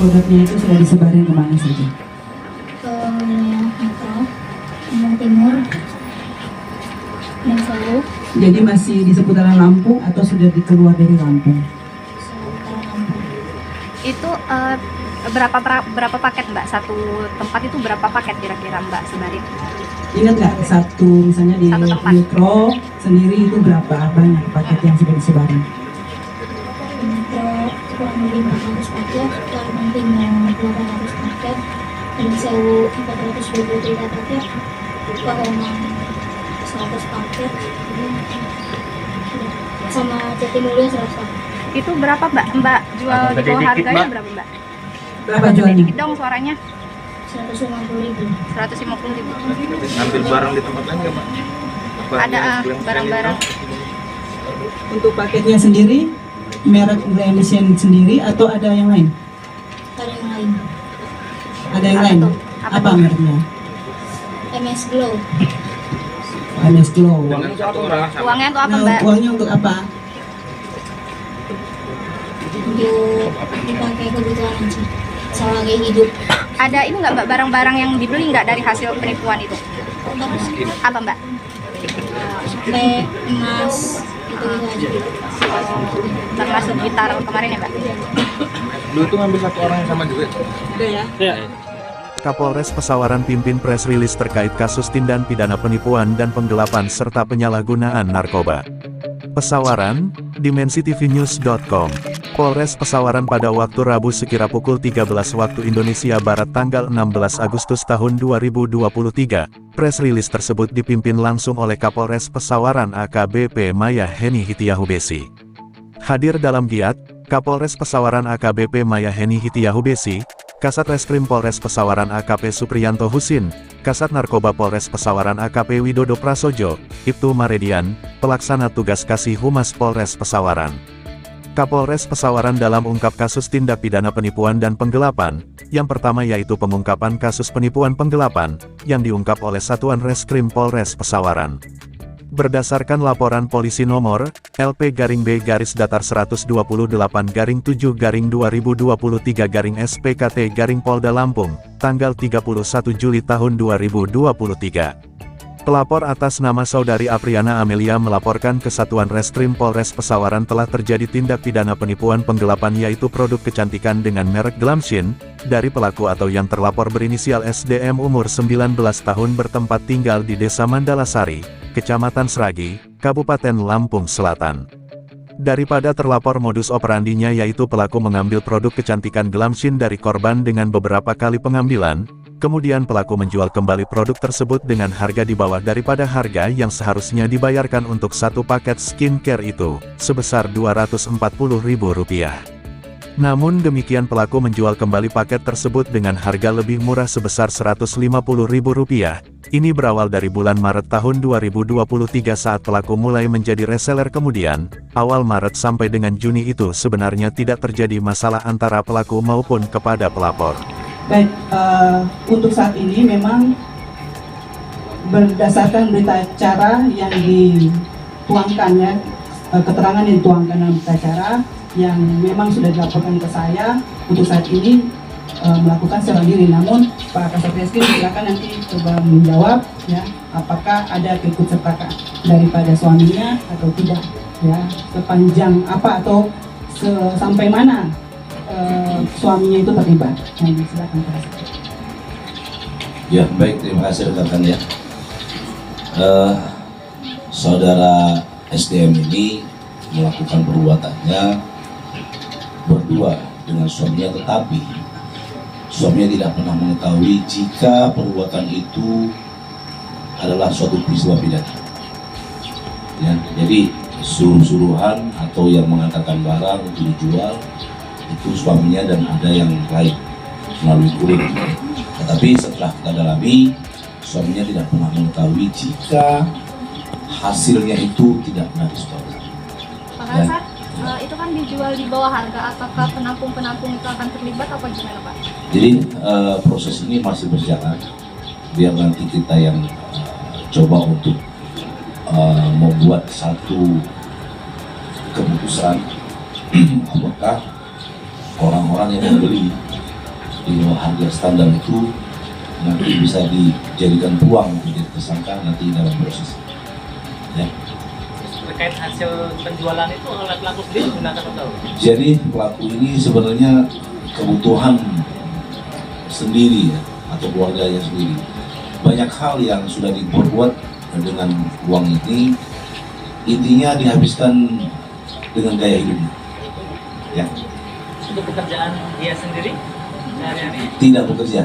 produknya itu sudah disebarin kemana saja? Ke wilayah Metro, Timur, dan Sewu, Jadi masih di seputaran Lampung atau sudah keluar dari Lampung? seputaran Lampung. Itu berapa paket Mbak? Satu tempat itu berapa paket kira-kira Mbak sebarin? Ingat nggak satu misalnya di Satu tempat. Metro sendiri itu berapa banyak paket yang sudah disebarin? Metro kurang lebih 400 paket, Lampung Timur 800 paket, dan Sewu 423 paket, Pahoman 100 paket, sama Jatimulyo 100 paket. Itu berapa Mbak? Mbak jual di bawah harganya berapa Mbak? Berapa Gede jualnya? dikit dong suaranya. 150.000. 150.000. Ngambil barang di tempat lain nggak, Pak? Apa Ada yang klaim-klaim barang-barang. itu? Untuk paketnya sendiri, merek Glamisian sendiri atau ada yang lain? Ada yang lain, Ada yang Apa lain? tuh? Apa Apa tuh? mereknya? MS Glow. MS Glow. Dengan satu orang sama. Uangnya untuk apa Nah, Mbak? uangnya untuk apa? Untuk dipakai kebutuhan aja, sebagai hidup. Ada ini nggak Mbak barang-barang yang dibeli nggak dari hasil penipuan itu? Apa Mbak? Sampai emas gitu aja. Termasuk gitar kemarin ya Mbak? Lu itu ngambil satu orang yang sama juga. Udah ya? Kapolres Pesawaran pimpin press release terkait kasus tindak pidana penipuan dan penggelapan serta penyalahgunaan narkoba. Pesawaran, dimensitv.news.com. Polres Pesawaran pada waktu Rabu sekira pukul 13 waktu Indonesia Barat tanggal 16 Agustus tahun 2023. Press release tersebut dipimpin langsung oleh Kapolres Pesawaran AKBP Maya Heni Hitiyahubesi. Hadir dalam giat, Kapolres Pesawaran AKBP Maya Heni Hitiyahubesi, Kasat Reskrim Polres Pesawaran AKP Supriyanto Husin, Kasat Narkoba Polres Pesawaran AKP Widodo Prasojo, Ibtu Maredian, Pelaksana Tugas Kasih Humas Polres Pesawaran. Kapolres Pesawaran dalam ungkap kasus tindak pidana penipuan dan penggelapan, yang pertama yaitu pengungkapan kasus penipuan penggelapan, yang diungkap oleh Satuan Reskrim Polres Pesawaran. Berdasarkan laporan polisi nomor LP-B-128-7-2023-SPKT-Polda Lampung, tanggal 31 Juli tahun 2023. Pelapor atas nama Saudari Apriana Amelia melaporkan ke Satuan Reskrim Polres Pesawaran telah terjadi tindak pidana penipuan penggelapan yaitu produk kecantikan dengan merek Glamshin, dari pelaku atau yang terlapor berinisial SDM umur 19 tahun bertempat tinggal di Desa Mandalasari, Kecamatan Sragi, Kabupaten Lampung Selatan. Daripada terlapor modus operandinya yaitu pelaku mengambil produk kecantikan Glamshin dari korban dengan beberapa kali pengambilan, kemudian pelaku menjual kembali produk tersebut dengan harga di bawah daripada harga yang seharusnya dibayarkan untuk satu paket skincare itu, sebesar Rp240.000. Namun demikian pelaku menjual kembali paket tersebut dengan harga lebih murah sebesar Rp150.000. Ini berawal dari bulan Maret tahun 2023 saat pelaku mulai menjadi reseller kemudian, awal Maret sampai dengan Juni itu sebenarnya tidak terjadi masalah antara pelaku maupun kepada pelapor. Baik, untuk saat ini memang berdasarkan berita acara yang dituangkan ya, keterangan yang dituangkan dalam berita acara yang memang sudah dilaporkan ke saya, untuk saat ini melakukan secara diri. Namun Pak Kasat Reskrim silakan nanti coba menjawab ya, apakah ada keikutsertaan daripada suaminya atau tidak ya, sepanjang apa atau sampai mana suaminya itu terlibat. Nah, silakan Pak Kasat. Ya baik, terima kasih rekan-rekan ya. Saudara SDM ini melakukan perbuatannya berdua dengan suaminya, tetapi suaminya tidak pernah mengetahui jika perbuatan itu adalah suatu peristiwa pidana. Ya, jadi suruh-suruhan atau yang mengantarkan barang untuk dijual itu suaminya dan ada yang lain melalui kurir. Tetapi setelah kita dalami, suaminya tidak pernah mengetahui jika hasilnya itu tidak pernah disetorkan. Pak Kasat, itu kan dijual di bawah harga, apakah penampung-penampung itu akan terlibat apa gimana Pak? Jadi proses ini masih berjalan, biar nanti kita yang coba untuk membuat satu keputusan apakah orang-orang yang membeli di bawah harga standar itu nanti bisa dijadikan peluang untuk jadi tersangka nanti dalam proses. Ya. Terkait hasil penjualan itu oleh pelaku sendiri menggunakan atau? Jadi pelaku ini sebenarnya kebutuhan sendiri ya, atau keluarganya sendiri. Banyak hal yang sudah diperbuat dengan uang ini, intinya dihabiskan dengan gaya hidupnya. Ya. Untuk pekerjaan dia sendiri sehari-hari? Tidak bekerja.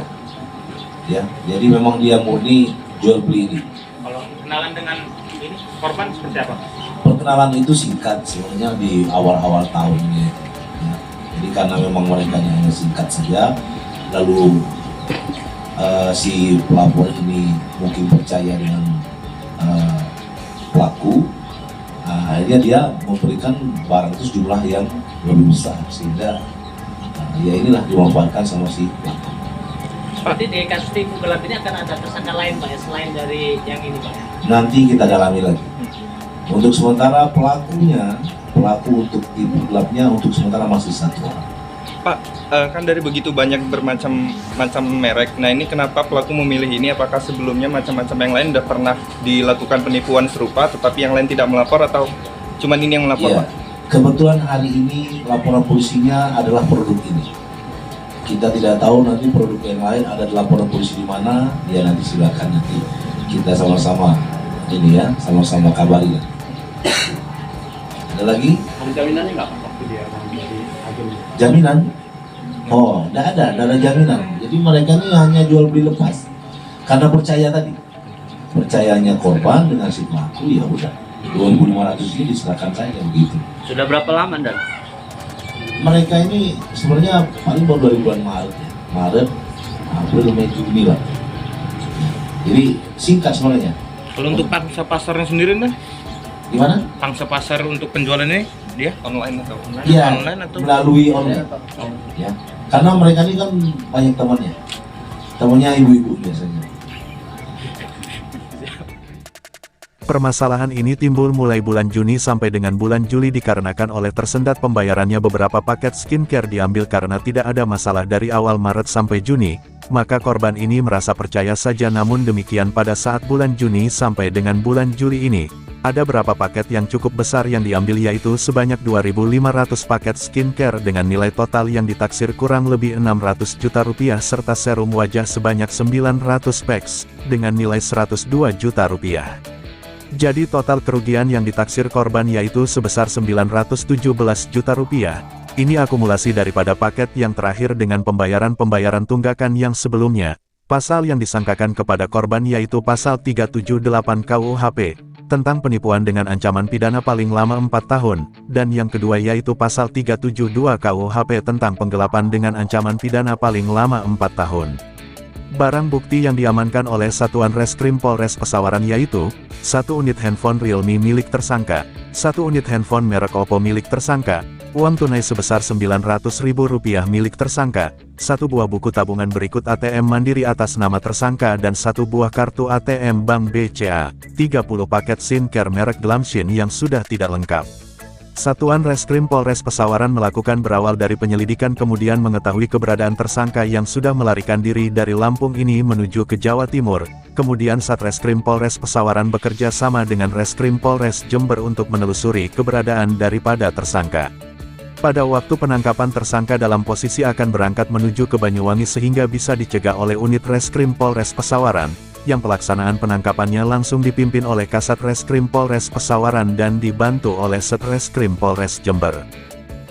Ya, jadi memang dia murni jual beli ini. Kalau kenalan dengan ini korban seperti apa? Perkenalan itu singkat sebenarnya di awal-awal tahunnya. Ya. Jadi karena memang mereka hanya singkat saja, lalu si pelapor ini mungkin percaya dengan pelaku, akhirnya dia memberikan barang itu sejumlah yang lebih besar sehingga ya inilah dimanfaatkan sama si pelaku. Berarti di kasus tipu gelap ini akan ada tersangka lain Pak ya, selain dari yang ini Pak? Nanti kita dalami lagi. Untuk sementara pelaku untuk tipu gelapnya untuk sementara masih satu orang. Pak, kan dari begitu banyak bermacam merek, nah ini kenapa pelaku memilih ini? Apakah sebelumnya macam-macam yang lain sudah pernah dilakukan penipuan serupa tetapi yang lain tidak melapor atau cuman ini yang melapor Ya, Pak? kebetulan hari ini laporan polisinya adalah produk ini. Kita tidak tahu nanti produk yang lain ada di laporan polisi di mana, ya nanti silakan nanti kita sama-sama ini ya, sama-sama kabari. Ada lagi? Jaminannya nggak waktu dia agen? Jaminan? Oh, tidak ada jaminan. Jadi mereka ini hanya jual beli lepas. Karena percaya tadi, percayanya korban dengan si pelaku, ya udah 2.500 ini diserahkan saja begitu. Sudah berapa lama Dan? Mereka ini sebenarnya paling baru dari bulan Maret ya. Maret, April, Mei, Juni lah. Jadi singkat sebenarnya. Kalau untuk pangsa pasarnya sendiri nih, Gimana? pangsa pasar untuk penjualannya dia Online atau online? Iya, online atau melalui online. Ya. Karena mereka ini kan banyak temannya. Temannya ibu-ibu biasanya. Permasalahan ini timbul mulai bulan Juni sampai dengan bulan Juli dikarenakan oleh tersendat pembayarannya beberapa paket skincare diambil karena tidak ada masalah dari awal Maret sampai Juni, maka korban ini merasa percaya saja namun demikian pada saat bulan Juni sampai dengan bulan Juli ini, ada beberapa paket yang cukup besar yang diambil yaitu sebanyak 2.500 paket skincare dengan nilai total yang ditaksir kurang lebih 600 juta rupiah serta serum wajah sebanyak 900 packs dengan nilai 102 juta rupiah. Jadi total kerugian yang ditaksir korban yaitu sebesar 917 juta rupiah. Ini akumulasi daripada paket yang terakhir dengan pembayaran tunggakan yang sebelumnya. Pasal yang disangkakan kepada korban yaitu pasal 378 KUHP, tentang penipuan dengan ancaman pidana paling lama 4 tahun, dan yang kedua yaitu pasal 372 KUHP tentang penggelapan dengan ancaman pidana paling lama 4 tahun. Barang bukti yang diamankan oleh Satuan Reskrim Polres Pesawaran yaitu 1 unit handphone Realme milik tersangka, 1 unit handphone merek Oppo milik tersangka, uang tunai sebesar Rp900.000 milik tersangka, 1 buah buku tabungan berikut ATM Mandiri atas nama tersangka dan 1 buah kartu ATM Bank BCA, 30 paket skincare merek Glamshin yang sudah tidak lengkap. Satuan Reskrim Polres Pesawaran melakukan berawal dari penyelidikan kemudian mengetahui keberadaan tersangka yang sudah melarikan diri dari Lampung ini menuju ke Jawa Timur, kemudian Satreskrim Polres Pesawaran bekerja sama dengan Reskrim Polres Jember untuk menelusuri keberadaan daripada tersangka. Pada waktu penangkapan tersangka dalam posisi akan berangkat menuju ke Banyuwangi sehingga bisa dicegah oleh unit Reskrim Polres Pesawaran, yang pelaksanaan penangkapannya langsung dipimpin oleh Kasat Reskrim Polres Pesawaran dan dibantu oleh Satreskrim Polres Jember.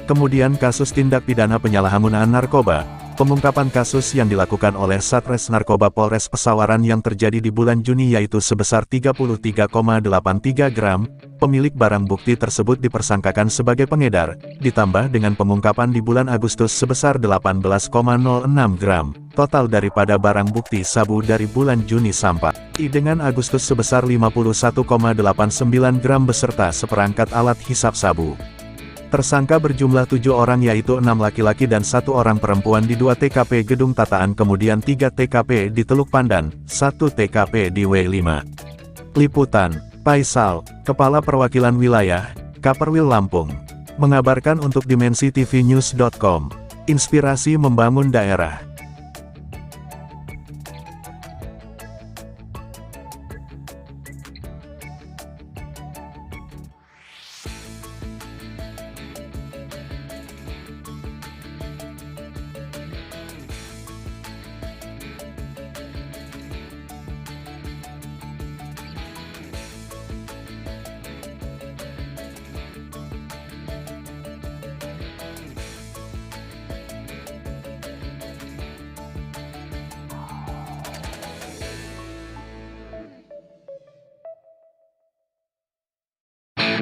Kemudian kasus tindak pidana penyalahgunaan narkoba, pengungkapan kasus yang dilakukan oleh Satres Narkoba Polres Pesawaran yang terjadi di bulan Juni yaitu sebesar 33,83 gram, pemilik barang bukti tersebut dipersangkakan sebagai pengedar, ditambah dengan pengungkapan di bulan Agustus sebesar 18,06 gram. Total daripada barang bukti sabu dari bulan Juni sampai dengan Agustus sebesar 51,89 gram beserta seperangkat alat hisap sabu. Tersangka berjumlah 7 orang yaitu 6 laki-laki dan 1 orang perempuan di 2 TKP Gedung Tataan kemudian 3 TKP di Teluk Pandan, 1 TKP di W5. Liputan, Faisal, Kepala Perwakilan Wilayah, Kaperwil Lampung, mengabarkan untuk Dimensi TV News.com, inspirasi membangun daerah.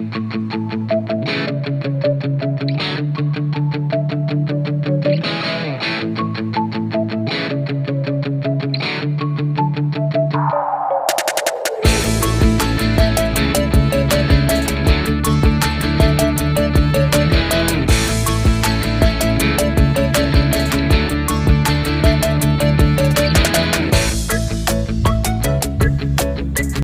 Pak.